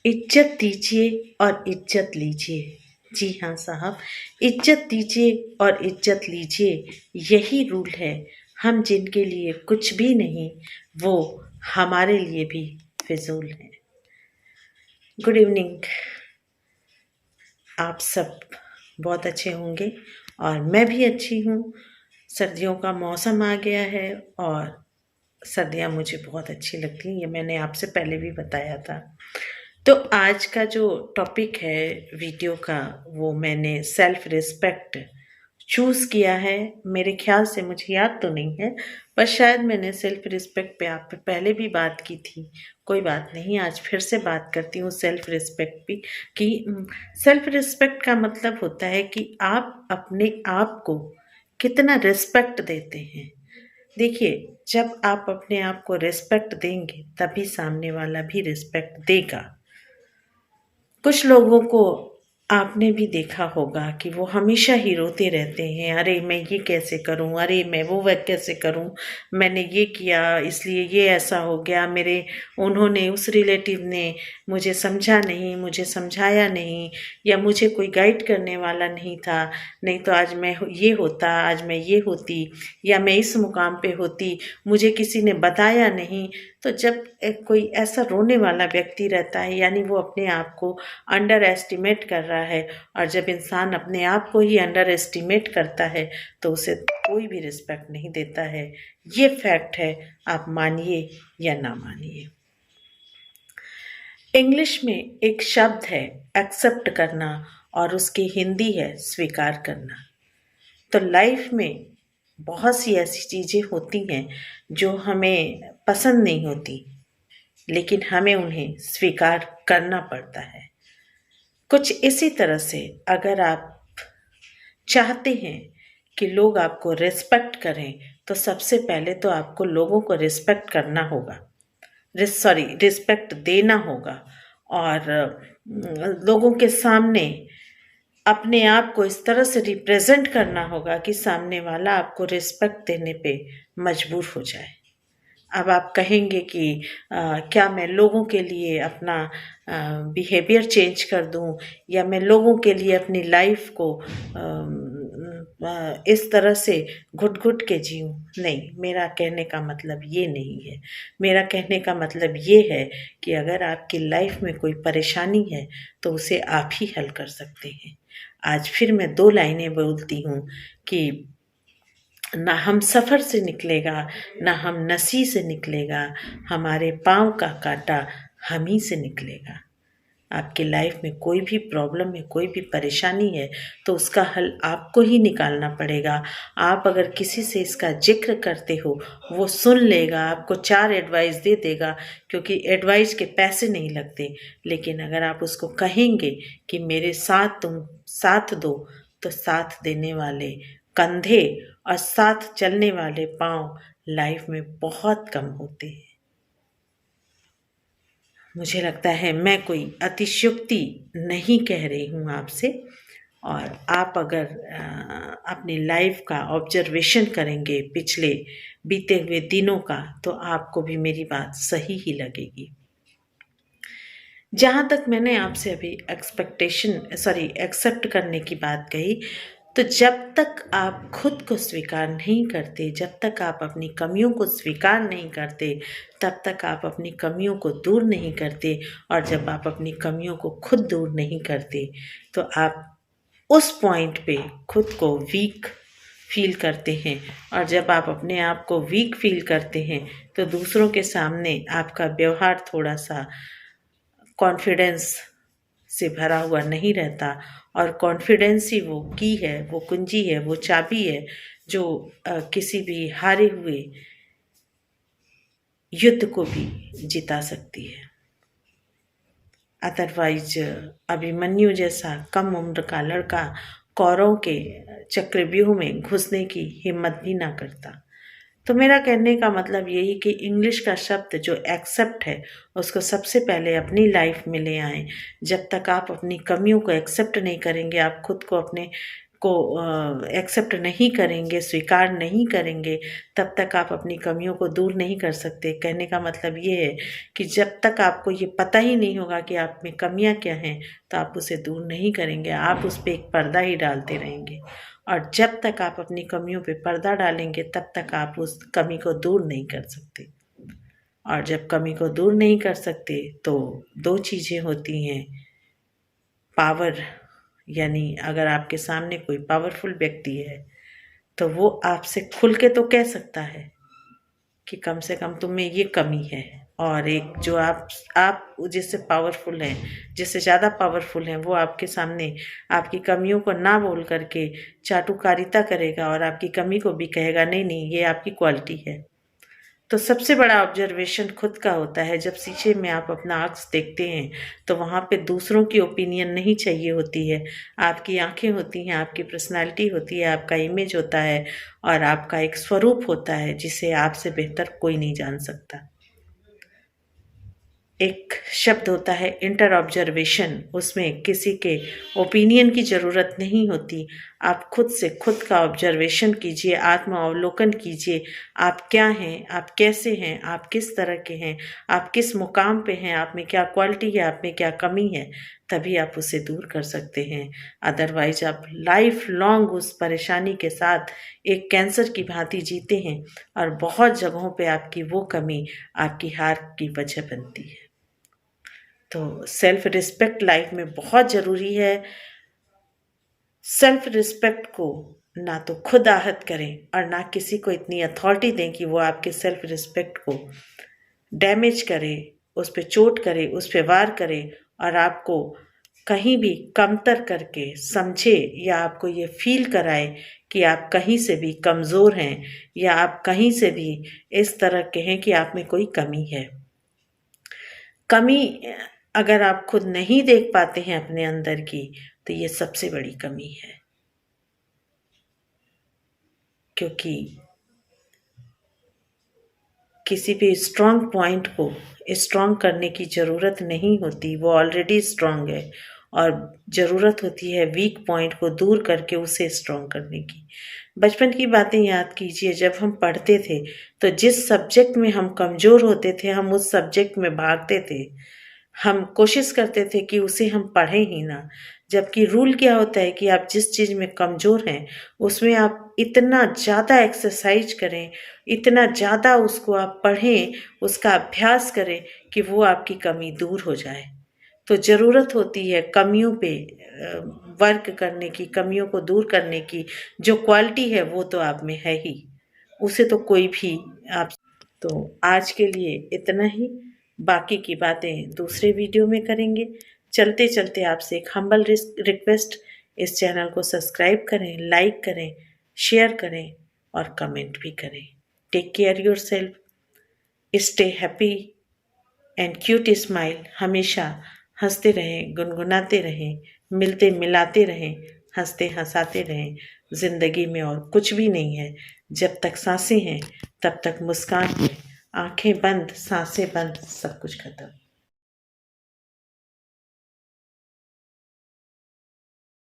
इज्जत दीजिए और इज्जत लीजिए। जी हाँ साहब, इज्जत दीजिए और इज्जत लीजिए, यही रूल है। हम जिनके लिए कुछ भी नहीं, वो हमारे लिए भी फिजूल हैं। Good evening. आप सब बहुत अच्छे होंगे और मैं भी अच्छी हूँ। सर्दियों का मौसम आ गया है और सर्दियाँ मुझे बहुत अच्छी लगती हैं, ये मैंने आपसे पहले भी बताया था। तो आज का जो टॉपिक है वीडियो का, वो मैंने सेल्फ रिस्पेक्ट चूज़ किया है। मेरे ख्याल से, मुझे याद तो नहीं है, पर शायद मैंने सेल्फ रिस्पेक्ट पे आप पे पहले भी बात की थी। कोई बात नहीं, आज फिर से बात करती हूँ सेल्फ रिस्पेक्ट भी कि सेल्फ रिस्पेक्ट का मतलब होता है कि आप अपने आप को कितना रिस्पेक्ट देते हैं। देखिए, जब आप अपने आप को रिस्पेक्ट देंगे तभी सामने वाला भी रिस्पेक्ट देगा। कुछ लोगों को आपने भी देखा होगा कि वो हमेशा ही रोते रहते हैं, अरे मैं ये कैसे करूं, अरे मैं वो वह कैसे करूं, मैंने ये किया इसलिए ये ऐसा हो गया, उन्होंने, उस रिलेटिव ने मुझे समझा नहीं, मुझे समझाया नहीं, या मुझे कोई गाइड करने वाला नहीं था, नहीं तो आज मैं ये होता, आज मैं ये होती, या मैं इस मुकाम पे होती, मुझे किसी ने बताया नहीं। तो जब कोई ऐसा रोने वाला व्यक्ति रहता है, यानी वो अपने आप को अंडर एस्टिमेट कर रहा है, और जब इंसान अपने आप को ही अंडर एस्टिमेट करता है तो उसे कोई भी रिस्पेक्ट नहीं देता है। ये फैक्ट है, आप मानिए या ना मानिए। इंग्लिश में एक शब्द है एक्सेप्ट करना और उसकी हिंदी है स्वीकार करना। तो लाइफ में बहुत सी ऐसी चीज़ें होती हैं जो हमें पसंद नहीं होती, लेकिन हमें उन्हें स्वीकार करना पड़ता है। कुछ इसी तरह से अगर आप चाहते हैं कि लोग आपको रिस्पेक्ट करें, तो सबसे पहले तो आपको लोगों को रिस्पेक्ट करना होगा, रिस्पेक्ट देना होगा, और लोगों के सामने अपने आप को इस तरह से रिप्रेजेंट करना होगा कि सामने वाला आपको रिस्पेक्ट देने पे मजबूर हो जाए। अब आप कहेंगे कि क्या मैं लोगों के लिए अपना बिहेवियर चेंज कर दूं, या मैं लोगों के लिए अपनी लाइफ को इस तरह से घुट-घुट के जीऊं? नहीं, मेरा कहने का मतलब ये नहीं है। मेरा कहने का मतलब ये है कि अगर आपकी लाइफ में कोई परेशानी है तो उसे आप ही हल कर सकते हैं। आज फिर मैं 2 लाइनें बोलती हूँ कि ना हम सफ़र से निकलेगा, ना हम नसी से निकलेगा, हमारे पाँव का काँटा हम ही से निकलेगा। आपकी लाइफ में कोई भी प्रॉब्लम है, कोई भी परेशानी है, तो उसका हल आपको ही निकालना पड़ेगा। आप अगर किसी से इसका ज़िक्र करते हो, वो सुन लेगा, आपको 4 एडवाइस दे देगा, क्योंकि एडवाइस के पैसे नहीं लगते। लेकिन अगर आप उसको कहेंगे कि मेरे साथ तुम साथ दो, तो साथ देने वाले कंधे और साथ चलने वाले पाँव लाइफ में बहुत कम होते हैं। मुझे लगता है मैं कोई अतिशयोक्ति नहीं कह रही हूँ आपसे, और आप अगर अपनी लाइफ का ऑब्जर्वेशन करेंगे पिछले बीते हुए दिनों का, तो आपको भी मेरी बात सही ही लगेगी। जहाँ तक मैंने आपसे अभी एक्सेप्ट करने की बात कही, तो जब तक आप खुद को स्वीकार नहीं करते, जब तक आप अपनी कमियों को स्वीकार नहीं करते, तब तक आप अपनी कमियों को दूर नहीं करते, और जब आप अपनी कमियों को खुद दूर नहीं करते, तो आप उस पॉइंट पे खुद को वीक फील करते हैं। और जब आप अपने आप को वीक फील करते हैं, तो दूसरों के सामने आपका व्यवहार थोड़ा सा कॉन्फिडेंस से भरा हुआ नहीं रहता, और कॉन्फिडेंस ही वो की है, वो कुंजी है, वो चाबी है जो किसी भी हारे हुए युद्ध को भी जिता सकती है। अदरवाइज अभिमन्यु जैसा कम उम्र का लड़का कौरवों के चक्रव्यूह में घुसने की हिम्मत भी ना करता। तो मेरा कहने का मतलब यही कि इंग्लिश का शब्द जो एक्सेप्ट है, उसको सबसे पहले अपनी लाइफ में ले आएं। जब तक आप अपनी कमियों को एक्सेप्ट नहीं करेंगे, आप खुद को अपने को एक्सेप्ट नहीं करेंगे, स्वीकार नहीं करेंगे, तब तक आप अपनी कमियों को दूर नहीं कर सकते। कहने का मतलब ये है कि जब तक आपको ये पता ही नहीं होगा कि आप में कमियां क्या हैं, तो आप उसे दूर नहीं करेंगे, आप उस पर एक पर्दा ही डालते रहेंगे। और जब तक आप अपनी कमियों पे पर्दा डालेंगे, तब तक आप उस कमी को दूर नहीं कर सकते। और जब कमी को दूर नहीं कर सकते तो दो चीज़ें होती हैं। पावर, यानी अगर आपके सामने कोई पावरफुल व्यक्ति है तो वो आपसे खुल के तो कह सकता है कि कम से कम तुम में ये कमी है। और एक जो आप जिससे पावरफुल हैं, जिससे ज़्यादा पावरफुल हैं, वो आपके सामने आपकी कमियों को ना बोल करके चाटुकारिता करेगा और आपकी कमी को भी कहेगा नहीं नहीं ये आपकी क्वालिटी है। तो सबसे बड़ा ऑब्जर्वेशन खुद का होता है। जब शीशे में आप अपना अक्स देखते हैं तो वहाँ पे दूसरों की ओपिनियन नहीं चाहिए होती है। आपकी आंखें होती हैं, आपकी पर्सनालिटी होती है, आपका इमेज होता है और आपका एक स्वरूप होता है जिसे आपसे बेहतर कोई नहीं जान सकता। एक शब्द होता है इंटर ऑब्जर्वेशन, उसमें किसी के ओपिनियन की ज़रूरत नहीं होती। आप खुद से खुद का ऑब्जर्वेशन कीजिए, आत्म अवलोकन कीजिए। आप क्या हैं, आप कैसे हैं, आप किस तरह के हैं, आप किस मुकाम पे हैं, आप में क्या क्वालिटी है, आप में क्या कमी है, तभी आप उसे दूर कर सकते हैं। अदरवाइज आप लाइफ लॉन्ग उस परेशानी के साथ एक कैंसर की भांति जीते हैं और बहुत जगहों पे आपकी वो कमी आपकी हार की वजह बनती है। तो सेल्फ रिस्पेक्ट लाइफ में बहुत ज़रूरी है। सेल्फ रिस्पेक्ट को ना तो खुद आहत करें और ना किसी को इतनी अथॉरिटी दें कि वो आपके सेल्फ रिस्पेक्ट को डैमेज करे, उस पर चोट करे, उस पर वार करे और आपको कहीं भी कमतर करके समझे या आपको ये फील कराए कि आप कहीं से भी कमज़ोर हैं या आप कहीं से भी इस तरह के हैं कि आप में कोई कमी है। कमी अगर आप खुद नहीं देख पाते हैं अपने अंदर की, तो ये सबसे बड़ी कमी है। क्योंकि किसी भी स्ट्रॉन्ग पॉइंट को स्ट्रॉन्ग करने की ज़रूरत नहीं होती, वो ऑलरेडी स्ट्रॉन्ग है। और ज़रूरत होती है वीक पॉइंट को दूर करके उसे स्ट्रॉन्ग करने की। बचपन की बातें याद कीजिए, जब हम पढ़ते थे तो जिस सब्जेक्ट में हम कमज़ोर होते थे हम उस सब्जेक्ट में भागते थे। हम कोशिश करते थे कि उसे हम पढ़ें ही ना। जबकि रूल क्या होता है कि आप जिस चीज़ में कमज़ोर हैं उसमें आप इतना ज़्यादा एक्सरसाइज करें, इतना ज़्यादा उसको आप पढ़ें, उसका अभ्यास करें कि वो आपकी कमी दूर हो जाए। तो ज़रूरत होती है कमियों पे वर्क करने की, कमियों को दूर करने की। जो क्वालिटी है वो तो आप में है ही, उसे तो कोई भी आप। तो आज के लिए इतना ही, बाकी की बातें दूसरे वीडियो में करेंगे। चलते चलते आपसे एक हम्बल रिक्वेस्ट, इस चैनल को सब्सक्राइब करें, लाइक करें, शेयर करें और कमेंट भी करें। Take care yourself, stay happy and cute smile. हमेशा हंसते रहें, गुनगुनाते रहें, मिलते मिलाते रहें, हंसते हंसाते रहें। ज़िंदगी में और कुछ भी नहीं है। जब तक सांसें हैं तब तक मुस्कान है। आंखें बंद, सांसें बंद, सब कुछ खत्म।